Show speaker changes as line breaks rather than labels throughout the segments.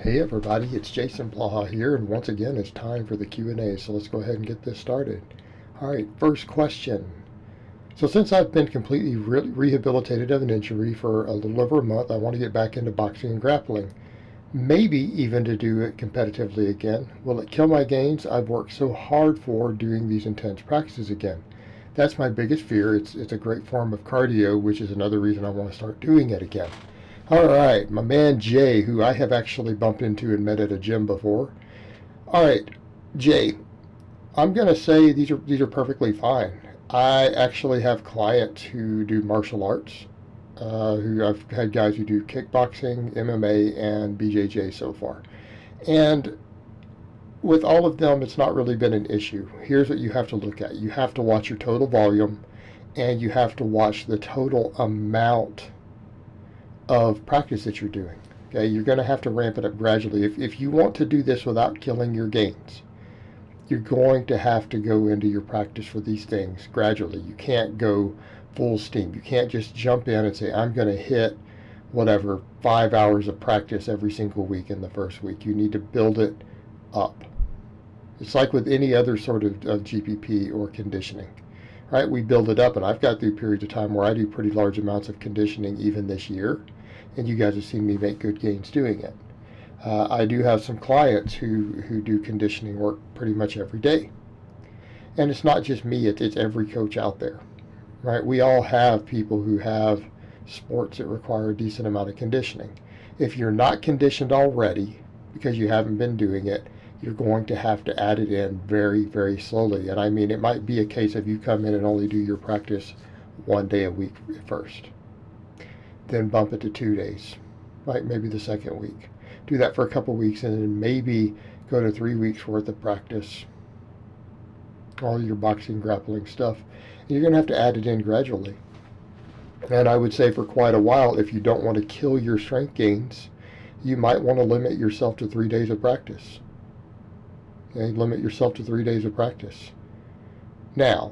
Hey everybody, it's Jason Blaha here, and once again it's time for the Q&A, so let's go ahead and get this started. Alright, first question. So since I've been completely rehabilitated of an injury for a little over a month, I want to get back into boxing and grappling. Maybe even to do it competitively again. Will it kill my gains I've worked so hard for doing these intense practices again? That's my biggest fear. It's a great form of cardio, which is another reason I want to start doing it again. All right, my man Jay, who I have actually bumped into and met at a gym before. All right, Jay, I'm gonna say these are perfectly fine. I actually have clients who do martial arts. Who I've had guys who do kickboxing, MMA, and BJJ so far, and with all of them, it's not really been an issue. Here's what you have to look at: you have to watch your total volume, and you have to watch the total amount of practice that you're doing. Okay, you're going to have to ramp it up gradually. If you want to do this without killing your gains, you're going to have to go into your practice for these things gradually. You can't go full steam. You can't just jump in and say, I'm going to hit whatever 5 hours of practice every single week in the first week. You need to build it up. It's like with any other sort of GPP or conditioning. Right, we build it up, and I've got through periods of time where I do pretty large amounts of conditioning even this year, and you guys have seen me make good gains doing it. I do have some clients who do conditioning work pretty much every day, and it's not just me; it's every coach out there. Right, we all have people who have sports that require a decent amount of conditioning. If you're not conditioned already because you haven't been doing it, you're going to have to add it in very, very slowly. And I mean, it might be a case of you come in and only do your practice 1 day a week at first, then bump it to 2 days, right? Maybe the second week. Do that for a couple weeks, and then maybe go to 3 weeks worth of practice, all your boxing, grappling stuff. And you're going to have to add it in gradually. And I would say for quite a while, if you don't want to kill your strength gains, you might want to limit yourself to 3 days of practice. Okay, limit yourself to 3 days of practice. Now,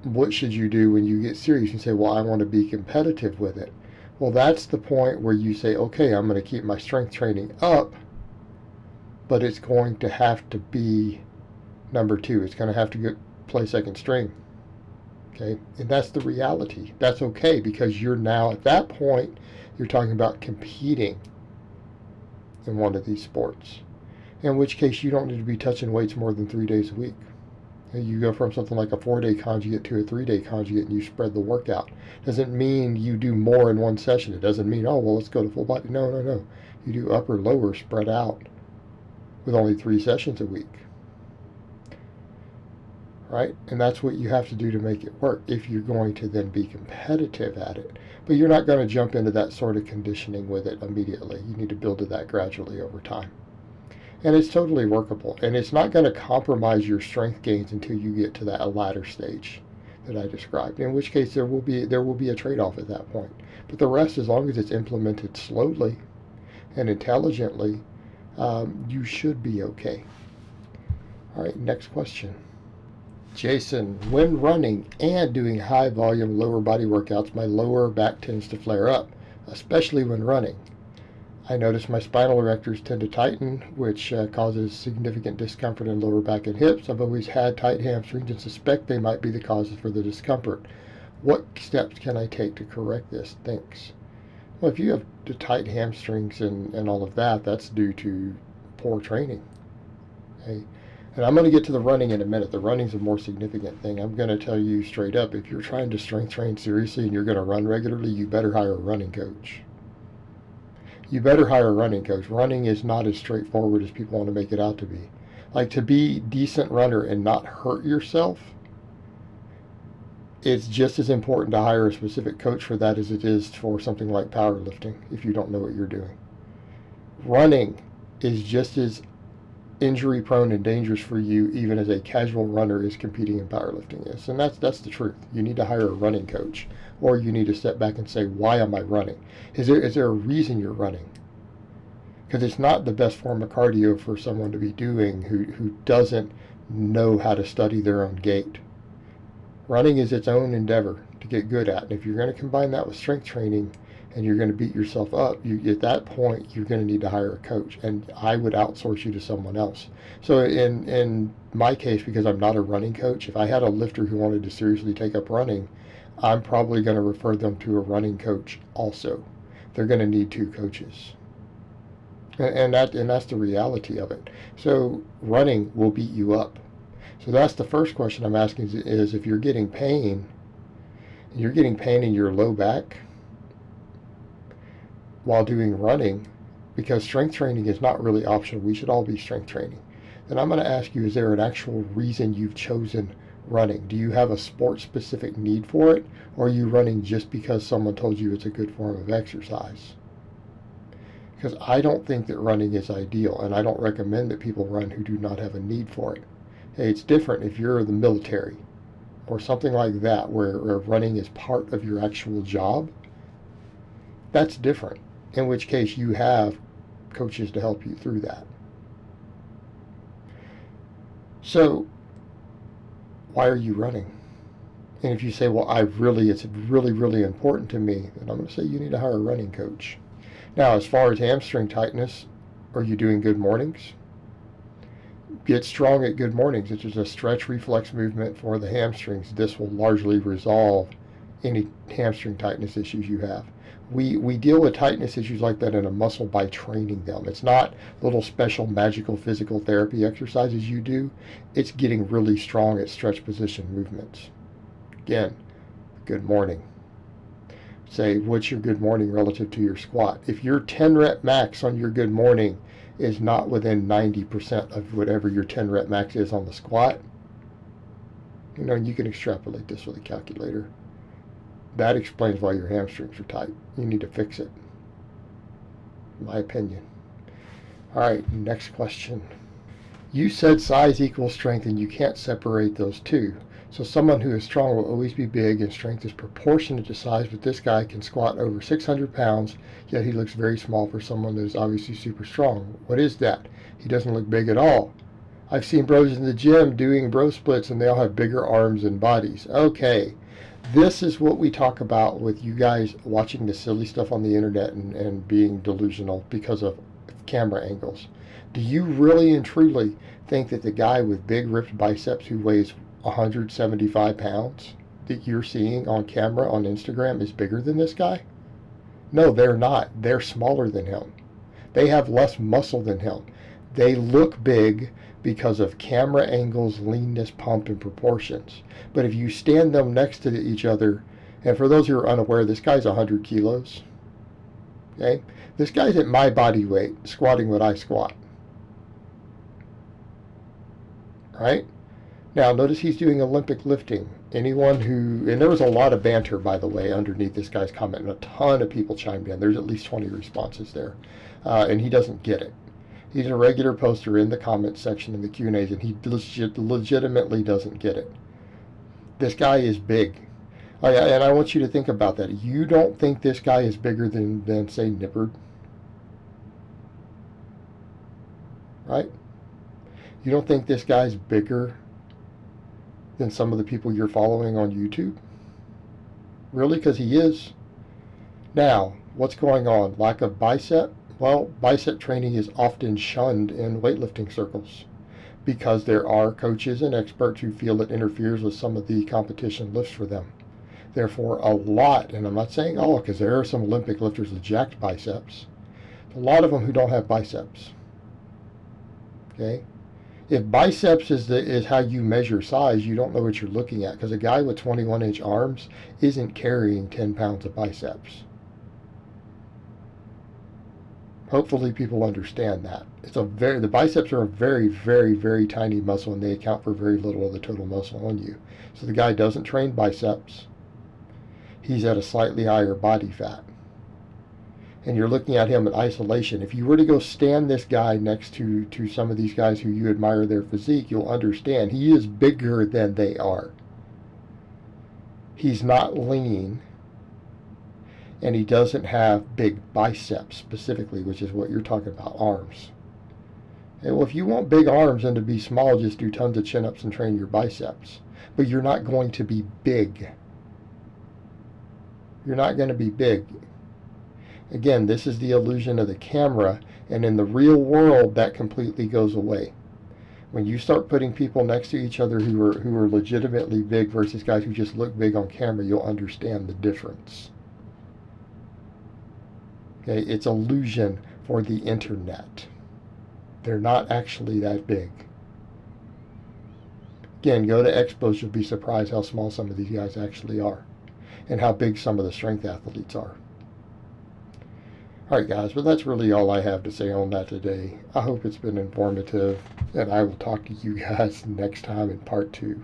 what should you do when you get serious and say, well, I want to be competitive with it? Well, that's the point where you say, okay, I'm going to keep my strength training up, but it's going to have to be number two. It's going to have to play second string. Okay, and that's the reality. That's okay, because you're now at that point, you're talking about competing in one of these sports. In which case you don't need to be touching weights more than 3 days a week. You go from something like a 4-day conjugate to a 3-day conjugate, and you spread the workout. Doesn't mean you do more in one session. It doesn't mean, oh, well, let's go to full body. No. You do upper, lower, spread out with only 3 sessions a week. Right? And that's what you have to do to make it work if you're going to then be competitive at it. But you're not going to jump into that sort of conditioning with it immediately. You need to build to that gradually over time. And it's totally workable, and it's not going to compromise your strength gains until you get to that latter stage that I described, in which case there will be a trade-off at that point. But the rest, as long as it's implemented slowly and intelligently, you should be okay. All right, next question. Jason, when running and doing high volume lower body workouts, my lower back tends to flare up, especially when running. I notice my spinal erectors tend to tighten, which causes significant discomfort in lower back and hips. I've always had tight hamstrings and suspect they might be the causes for the discomfort. What steps can I take to correct this? Thanks. Well, if you have the tight hamstrings and all of that, that's due to poor training. Okay? And I'm going to get to the running in a minute. The running's a more significant thing. I'm going to tell you straight up, if you're trying to strength train seriously and you're going to run regularly, you better hire a running coach. You better hire a running coach. Running is not as straightforward as people want to make it out to be. Like, to be a decent runner and not hurt yourself, it's just as important to hire a specific coach for that as it is for something like powerlifting if you don't know what you're doing. Running is just as injury prone and dangerous for you even as a casual runner is competing in powerlifting is. And that's the truth. You need to hire a running coach, or you need to step back and say, why am I running? Is there a reason you're running? Because it's not the best form of cardio for someone to be doing who doesn't know how to study their own gait. Running is its own endeavor to get good at. And if you're going to combine that with strength training, and you're going to beat yourself up, at that point you're going to need to hire a coach, and I would outsource you to someone else. So in my case, because I'm not a running coach, if I had a lifter who wanted to seriously take up running, I'm probably going to refer them to a running coach also. They're going to need two coaches. And that's the reality of it. So running will beat you up. So that's the first question I'm asking is if you're getting pain in your low back while doing running, because strength training is not really optional. We should all be strength training. Then I'm going to ask you, is there an actual reason you've chosen running? Do you have a sport-specific need for it, or are you running just because someone told you it's a good form of exercise? Because I don't think that running is ideal, and I don't recommend that people run who do not have a need for it. Hey, it's different if you're the military or something like that, where running is part of your actual job. That's different, in which case you have coaches to help you through that. So why are you running? And if you say, well, it's really, really important to me, then I'm going to say you need to hire a running coach. Now, as far as hamstring tightness, are you doing good mornings? Get strong at good mornings, which is a stretch reflex movement for the hamstrings. This will largely resolve any hamstring tightness issues you have. We deal with tightness issues like that in a muscle by training them. It's not little special magical physical therapy exercises you do. It's getting really strong at stretch position movements. Again, good morning. Say, what's your good morning relative to your squat? If your 10 rep max on your good morning is not within 90% of whatever your 10 rep max is on the squat, you can extrapolate this with a calculator. That explains why your hamstrings are tight. You need to fix it, in my opinion. All right, next question. You said size equals strength, and you can't separate those two. So someone who is strong will always be big, and strength is proportionate to size, but this guy can squat over 600 pounds, yet he looks very small for someone that is obviously super strong. What is that? He doesn't look big at all. I've seen bros in the gym doing bro splits, and they all have bigger arms and bodies. Okay, this is what we talk about with you guys watching the silly stuff on the internet and being delusional because of camera angles. Do you really and truly think that the guy with big ripped biceps who weighs 175 pounds that you're seeing on camera on Instagram is bigger than this guy? No, they're not. They're smaller than him. They have less muscle than him. They look big because of camera angles, leanness, pump, and proportions. But if you stand them next to each other, and for those who are unaware, this guy's 100 kilos. Okay? This guy's at my body weight, squatting what I squat. Right? Now, notice he's doing Olympic lifting. Anyone who, and there was a lot of banter, by the way, underneath this guy's comment, and a ton of people chimed in. There's at least 20 responses there. And he doesn't get it. He's a regular poster in the comments section in the Q&As, and he legitimately doesn't get it. This guy is big. And I want you to think about that. You don't think this guy is bigger than say, Nippard? Right? You don't think this guy's bigger than some of the people you're following on YouTube? Really? Because he is. Now, what's going on? Lack of bicep? Well, bicep training is often shunned in weightlifting circles because there are coaches and experts who feel it interferes with some of the competition lifts for them. Therefore, a lot, and I'm not saying all, because there are some Olympic lifters with jacked biceps, a lot of them who don't have biceps. Okay? If biceps is how you measure size, you don't know what you're looking at, because a guy with 21-inch arms isn't carrying 10 pounds of biceps. Hopefully people understand that. The biceps are a very, very, very tiny muscle, and they account for very little of the total muscle on you. So the guy doesn't train biceps. He's at a slightly higher body fat. And you're looking at him in isolation. If you were to go stand this guy next to some of these guys who you admire their physique, you'll understand he is bigger than they are. He's not lean. And he doesn't have big biceps specifically, which is what you're talking about, arms. And well, if you want big arms and to be small, just do tons of chin-ups and train your biceps. But you're not going to be big. You're not going to be big. Again, this is the illusion of the camera, and in the real world, that completely goes away. When you start putting people next to each other who are legitimately big versus guys who just look big on camera, you'll understand the difference. Okay, it's illusion for the internet. They're not actually that big. Again, go to expos, you'll be surprised how small some of these guys actually are and how big some of the strength athletes are. Alright guys, but that's really all I have to say on that today. I hope it's been informative, and I will talk to you guys next time in part 2.